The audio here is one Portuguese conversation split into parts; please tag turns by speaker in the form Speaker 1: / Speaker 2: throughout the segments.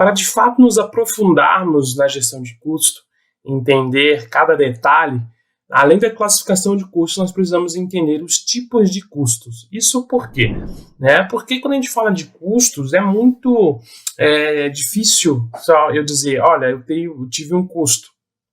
Speaker 1: para de fato nos aprofundarmos na gestão de custo, entender cada detalhe, além da classificação de custos, nós precisamos entender os tipos de custos. Isso por quê? Porque quando a gente fala de custos, é muito difícil só eu dizer, olha, eu tive um custo,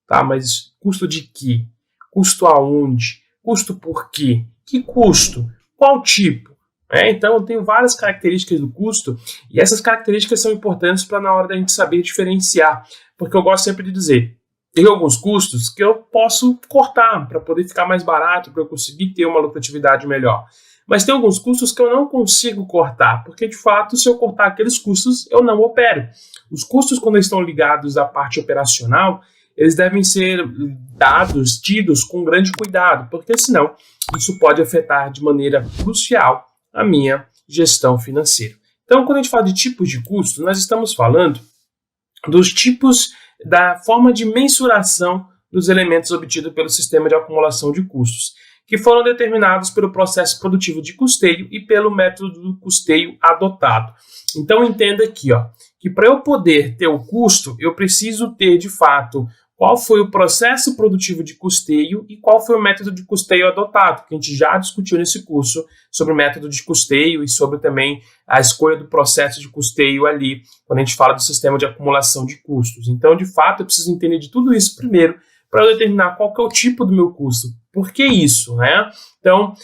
Speaker 1: tá? Mas custo de quê? Custo aonde? Custo por quê? Que custo? Qual tipo? Então, eu tenho várias características do custo e essas características são importantes para na hora da gente saber diferenciar, porque eu gosto sempre de dizer, tem alguns custos que eu posso cortar para poder ficar mais barato, para eu conseguir ter uma lucratividade melhor. Mas tem alguns custos que eu não consigo cortar, porque de fato, se eu cortar aqueles custos, eu não opero. Os custos, quando estão ligados à parte operacional, eles devem ser tidos com grande cuidado, porque senão isso pode afetar de maneira crucial a minha gestão financeira. Então, quando a gente fala de tipos de custo, nós estamos falando dos tipos da forma de mensuração dos elementos obtidos pelo sistema de acumulação de custos, que foram determinados pelo processo produtivo de custeio e pelo método do custeio adotado. Então, entenda aqui, que para eu poder ter o custo, eu preciso ter, de fato, qual foi o processo produtivo de custeio e qual foi o método de custeio adotado, que a gente já discutiu nesse curso sobre o método de custeio e sobre também a escolha do processo de custeio ali, quando a gente fala do sistema de acumulação de custos. Então, de fato, eu preciso entender de tudo isso primeiro para eu determinar qual que é o tipo do meu custo. Por que isso, Então,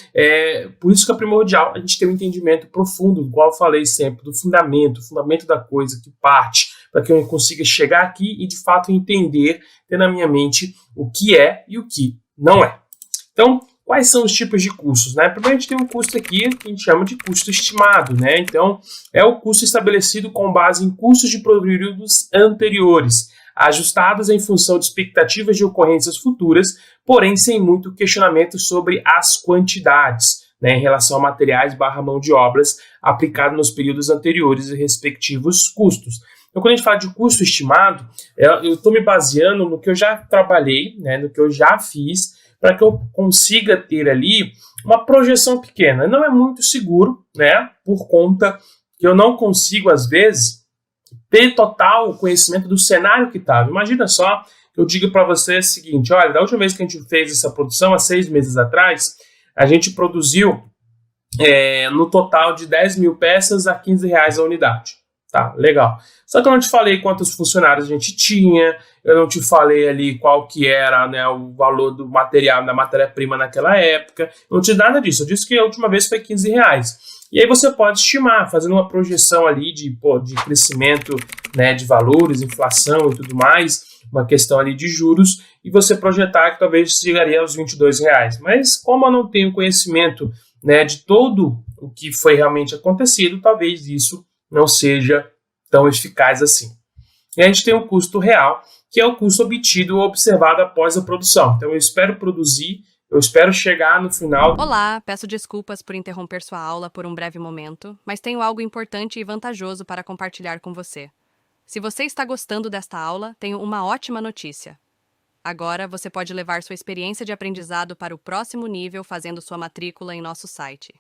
Speaker 1: por isso que é primordial a gente ter um entendimento profundo, igual eu falei sempre, do fundamento da coisa que parte, para que eu consiga chegar aqui e, de fato, entender, ter na minha mente o que é e o que não é. Então, quais são os tipos de custos? Primeiro, a gente tem um custo aqui que a gente chama de custo estimado. Então, é o custo estabelecido com base em custos de períodos anteriores, ajustados em função de expectativas de ocorrências futuras, porém sem muito questionamento sobre as quantidades, em relação a materiais / mão de obras aplicado nos períodos anteriores e respectivos custos. Então, quando a gente fala de custo estimado, eu estou me baseando no que eu já trabalhei, no que eu já fiz, para que eu consiga ter ali uma projeção pequena. Não é muito seguro, por conta que eu não consigo, às vezes, ter total conhecimento do cenário que estava. Imagina só que eu digo para você o seguinte, olha, da última vez que a gente fez essa produção, há 6 meses atrás, a gente produziu no total de 10 mil peças a R$15 a unidade. Tá, legal. Só que eu não te falei quantos funcionários a gente tinha, eu não te falei ali qual que era o valor do material, da matéria-prima naquela época, eu não te dei nada disso, eu disse que a última vez foi R$15. E aí você pode estimar, fazendo uma projeção ali de crescimento de valores, inflação e tudo mais, uma questão ali de juros, e você projetar que talvez chegaria aos R$22. Mas como eu não tenho conhecimento de todo o que foi realmente acontecido, talvez isso não seja tão eficaz assim. E a gente tem um custo real, que é o custo obtido ou observado após a produção. Então eu espero produzir, eu espero chegar no final.
Speaker 2: Olá, peço desculpas por interromper sua aula por um breve momento, mas tenho algo importante e vantajoso para compartilhar com você. Se você está gostando desta aula, tenho uma ótima notícia. Agora você pode levar sua experiência de aprendizado para o próximo nível fazendo sua matrícula em nosso site.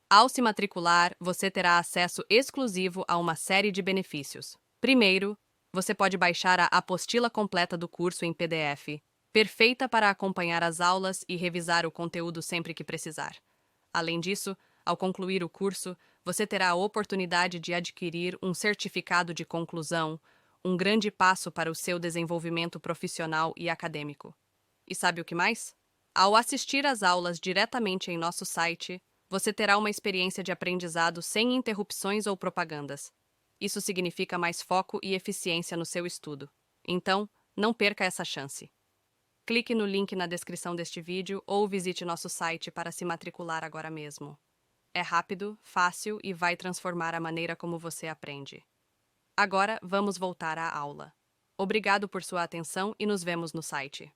Speaker 2: Ao se matricular, você terá acesso exclusivo a uma série de benefícios. Primeiro, você pode baixar a apostila completa do curso em PDF, perfeita para acompanhar as aulas e revisar o conteúdo sempre que precisar. Além disso, ao concluir o curso, você terá a oportunidade de adquirir um certificado de conclusão, um grande passo para o seu desenvolvimento profissional e acadêmico. E sabe o que mais? Ao assistir às aulas diretamente em nosso site, você terá uma experiência de aprendizado sem interrupções ou propagandas. Isso significa mais foco e eficiência no seu estudo. Então, não perca essa chance. Clique no link na descrição deste vídeo ou visite nosso site para se matricular agora mesmo. É rápido, fácil e vai transformar a maneira como você aprende. Agora, vamos voltar à aula. Obrigado por sua atenção e nos vemos no site.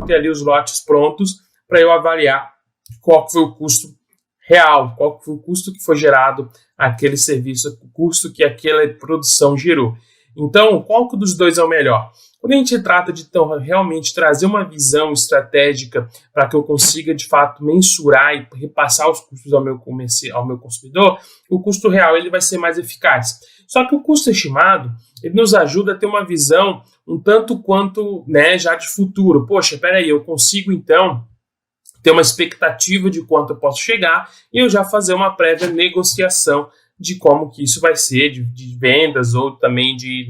Speaker 1: Ter ali os lotes prontos para eu avaliar qual foi o custo real, qual foi o custo que foi gerado aquele serviço, o custo que aquela produção gerou. Então, qual que dos dois é o melhor? Quando a gente trata de então, realmente trazer uma visão estratégica para que eu consiga, de fato, mensurar e repassar os custos ao meu consumidor, o custo real ele vai ser mais eficaz. Só que o custo estimado, ele nos ajuda a ter uma visão um tanto quanto, né, já de futuro. Poxa, peraí, eu consigo, então, ter uma expectativa de quanto eu posso chegar e eu já fazer uma prévia negociação de como que isso vai ser, de vendas ou também de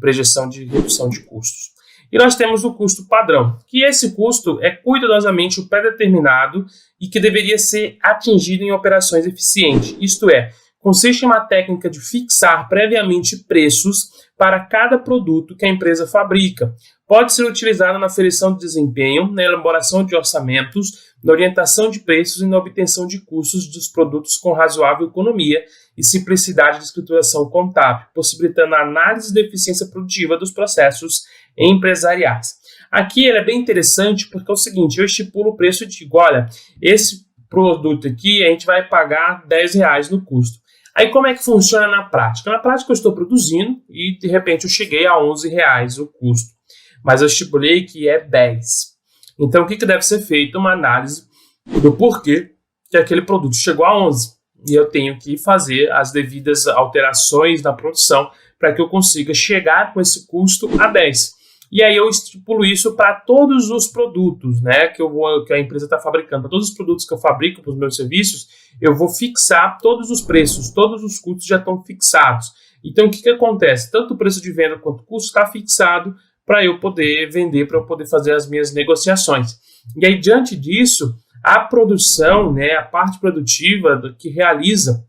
Speaker 1: projeção de redução de custos. E nós temos o custo padrão, que esse custo é cuidadosamente o pré-determinado e que deveria ser atingido em operações eficientes. Isto é, consiste em uma técnica de fixar previamente preços para cada produto que a empresa fabrica. Pode ser utilizado na aferição de desempenho, na elaboração de orçamentos, na orientação de preços e na obtenção de custos dos produtos com razoável economia e simplicidade de escrituração contábil, possibilitando a análise da eficiência produtiva dos processos empresariais. Aqui ele é bem interessante porque é o seguinte, eu estipulo o preço e digo, olha, esse produto aqui a gente vai pagar R$10 no custo. Aí como é que funciona na prática? Na prática eu estou produzindo e de repente eu cheguei a R$11 o custo, mas eu estipulei que é 10. Então o que deve ser feito? Uma análise do porquê que aquele produto chegou a 11. E eu tenho que fazer as devidas alterações na produção para que eu consiga chegar com esse custo a 10. E aí eu estipulo isso para todos os produtos, né, que a empresa está fabricando. Para todos os produtos que eu fabrico para os meus serviços, eu vou fixar todos os preços, todos os custos já estão fixados. Então o que acontece? Tanto o preço de venda quanto o custo está fixado para eu poder vender, para eu poder fazer as minhas negociações. E aí, diante disso, a produção, né, a parte produtiva que realiza,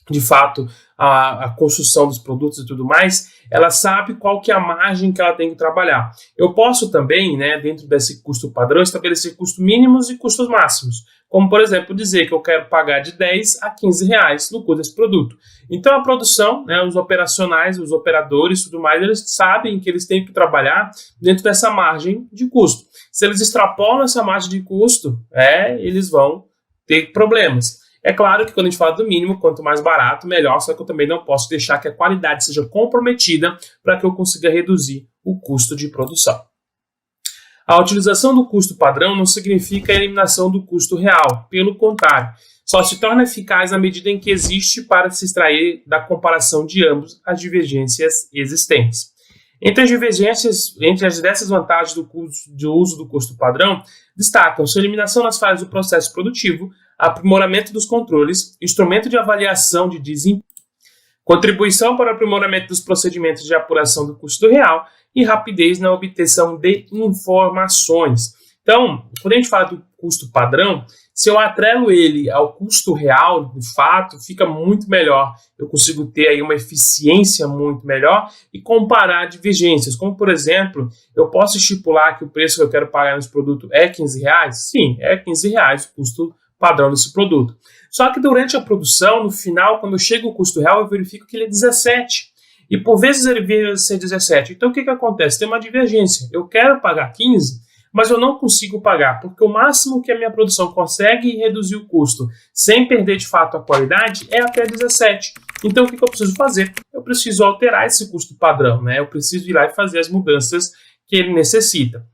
Speaker 1: de fato, a construção dos produtos e tudo mais, ela sabe qual que é a margem que ela tem que trabalhar. Eu posso também, né, dentro desse custo padrão, estabelecer custos mínimos e custos máximos. Como, por exemplo, dizer que eu quero pagar de 10 a 15 reais no custo desse produto. Então, a produção, né, os operacionais, os operadores, tudo mais, eles sabem que eles têm que trabalhar dentro dessa margem de custo. Se eles extrapolam essa margem de custo, eles vão ter problemas. É claro que quando a gente fala do mínimo, quanto mais barato, melhor, só que eu também não posso deixar que a qualidade seja comprometida para que eu consiga reduzir o custo de produção. A utilização do custo padrão não significa a eliminação do custo real, pelo contrário, só se torna eficaz na medida em que existe para se extrair da comparação de ambos as divergências existentes. Entre as diversas vantagens do uso do custo padrão, destacam-se a eliminação das falhas do processo produtivo, aprimoramento dos controles, instrumento de avaliação de desempenho, contribuição para o aprimoramento dos procedimentos de apuração do custo real e rapidez na obtenção de informações. Então, quando a gente fala do custo padrão, se eu atrelo ele ao custo real, de fato, fica muito melhor. Eu consigo ter aí uma eficiência muito melhor e comparar divergências. Como, por exemplo, eu posso estipular que o preço que eu quero pagar nesse produto é R$15? Sim, é R$15 o custo padrão desse produto. Só que durante a produção, no final, quando chega o custo real, eu verifico que ele é 17. E por vezes ele veio a ser 17. Então o que acontece? Tem uma divergência. Eu quero pagar 15, mas eu não consigo pagar, porque o máximo que a minha produção consegue reduzir o custo sem perder de fato a qualidade é até 17. Então o que eu preciso fazer? Eu preciso alterar esse custo padrão, né? Eu preciso ir lá e fazer as mudanças que ele necessita.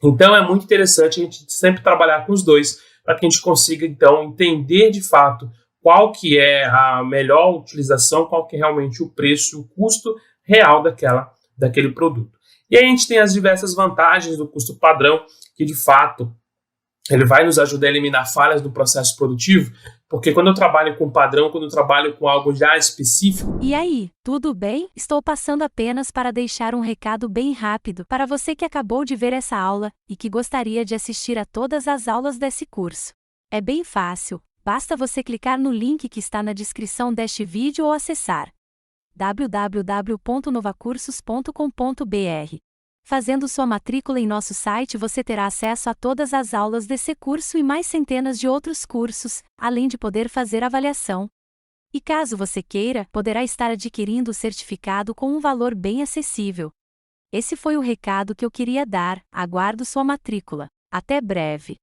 Speaker 1: Então é muito interessante a gente sempre trabalhar com os dois, para que a gente consiga, então, entender de fato qual que é a melhor utilização, qual que é realmente o preço, o custo real daquele produto. E aí a gente tem as diversas vantagens do custo padrão, que de fato ele vai nos ajudar a eliminar falhas do processo produtivo, porque quando eu trabalho com padrão, quando eu trabalho com algo já específico...
Speaker 3: E aí, tudo bem? Estou passando apenas para deixar um recado bem rápido para você que acabou de ver essa aula e que gostaria de assistir a todas as aulas desse curso. É bem fácil, basta você clicar no link que está na descrição deste vídeo ou acessar www.novacursos.com.br. Fazendo sua matrícula em nosso site, você terá acesso a todas as aulas desse curso e mais centenas de outros cursos, além de poder fazer avaliação. E caso você queira, poderá estar adquirindo o certificado com um valor bem acessível. Esse foi o recado que eu queria dar, aguardo sua matrícula. Até breve!